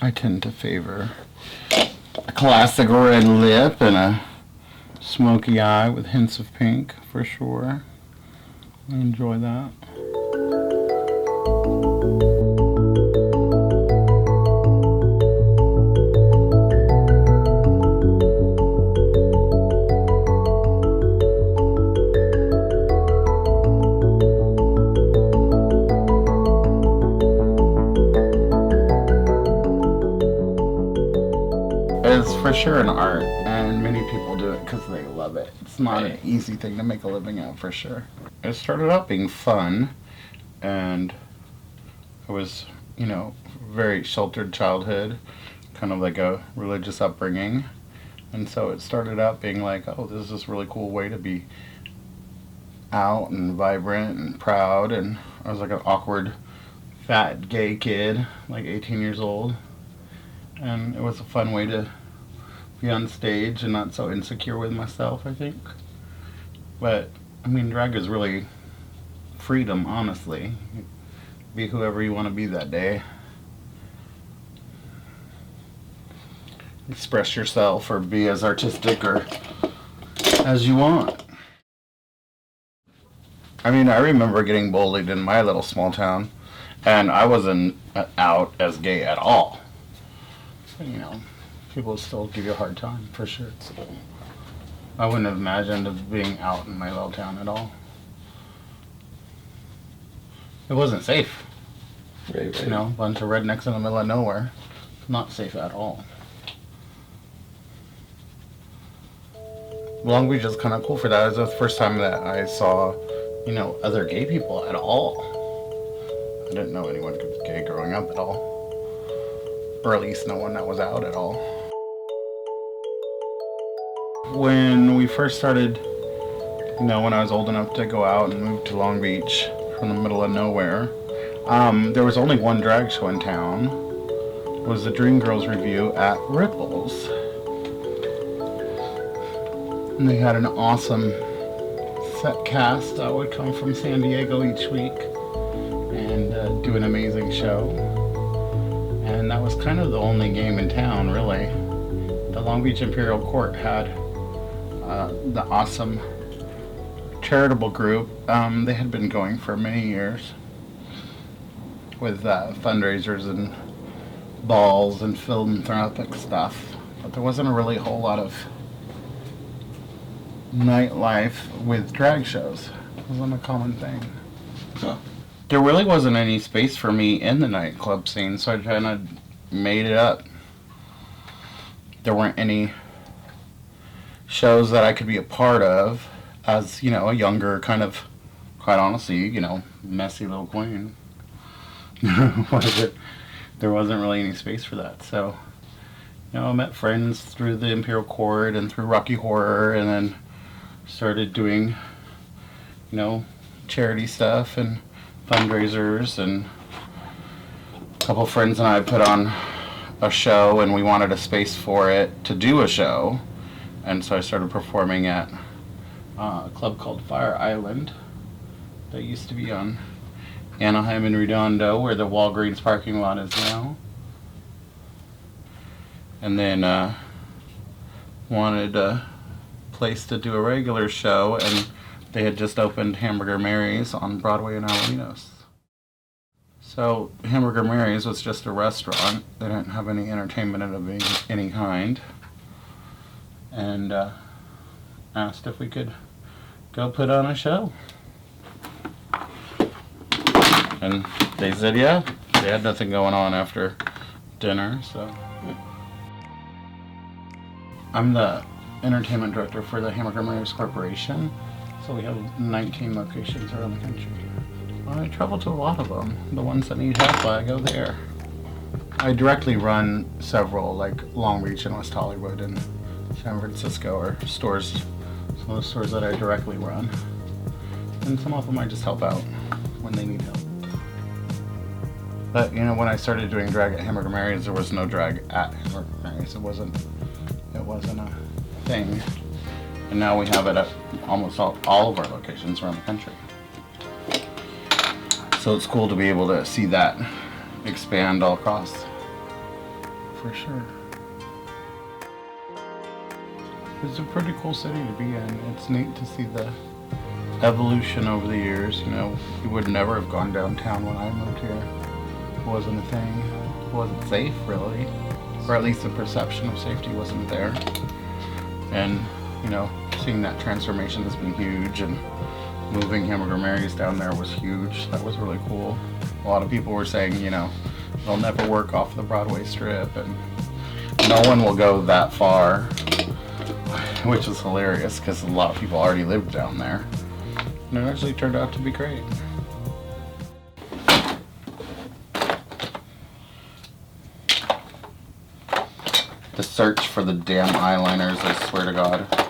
I tend to favor a classic red lip and a smoky eye with hints of pink for sure. I enjoy that. It's for sure an art, and many people do it because they love it. It's not an easy thing to make a living at, for sure. It started out being fun, and I was, very sheltered childhood, kind of like a religious upbringing, and so it started out being like, oh, this is this really cool way to be out and vibrant and proud, and I was like an awkward, fat, gay kid, like 18 years old, and it was a fun way to be on stage and not so insecure with myself, I think. But, drag is really freedom, honestly. Be whoever you want to be that day. Express yourself or be as artistic or as you want. I remember getting bullied in my little small town, and I wasn't out as gay at all. People still give you a hard time, for sure. So I wouldn't have imagined of being out in my little town at all. It wasn't safe. Right. A bunch of rednecks in the middle of nowhere. Not safe at all. Long Beach is kind of cool for that. It was the first time that I saw, other gay people at all. I didn't know anyone was gay growing up at all. Or at least no one that was out at all. When we first started, when I was old enough to go out and move to Long Beach from the middle of nowhere, there was only one drag show in town. It was the Dreamgirls review at Ripples. And they had an awesome set cast that would come from San Diego each week and do an amazing show. And that was kind of the only game in town, really. The Long Beach Imperial Court had the awesome charitable group. They had been going for many years with fundraisers and balls and philanthropic stuff. But there wasn't really a whole lot of nightlife with drag shows. It wasn't a common thing. Huh. There really wasn't any space for me in the nightclub scene, so I kind of made it up. There weren't any shows that I could be a part of as, a younger kind of, quite honestly, messy little queen. There wasn't really any space for that. So, I met friends through the Imperial Court and through Rocky Horror, and then started doing, charity stuff and fundraisers, and a couple friends and I put on a show, and we wanted a space for it to do a show, and so I started performing at a club called Fire Island that used to be on Anaheim and Redondo, where the Walgreens parking lot is now, and then wanted a place to do a regular show, and they had just opened Hamburger Mary's on Broadway in Alamitos. So Hamburger Mary's was just a restaurant. They didn't have any entertainment of any kind. And asked if we could go put on a show. And they said yeah. They had nothing going on after dinner, so. I'm the entertainment director for the Hamburger Mary's Corporation. So we have 19 locations around the country. I travel to a lot of them. The ones that need help, I go there. I directly run several, like Long Beach and West Hollywood and San Francisco, are stores, some of the stores that I directly run. And some of them I just help out when they need help. But, when I started doing drag at Hamburger Mary's, there was no drag at Hamburger Mary's. It wasn't a thing. And now we have it at almost all of our locations around the country. So it's cool to be able to see that expand all across. for sure. It's a pretty cool city to be in. It's neat to see the evolution over the years. You know, you would never have gone downtown when I moved here. It wasn't a thing. It wasn't safe, really. Or at least the perception of safety wasn't there. And, you know, seeing that transformation has been huge, and moving Hamburger Mary's down there was huge. That was really cool. A lot of people were saying, you know, they'll never work off the Broadway Strip, and no one will go that far, which is hilarious because a lot of people already lived down there. And it actually turned out to be great. The search for the damn eyeliners, I swear to God.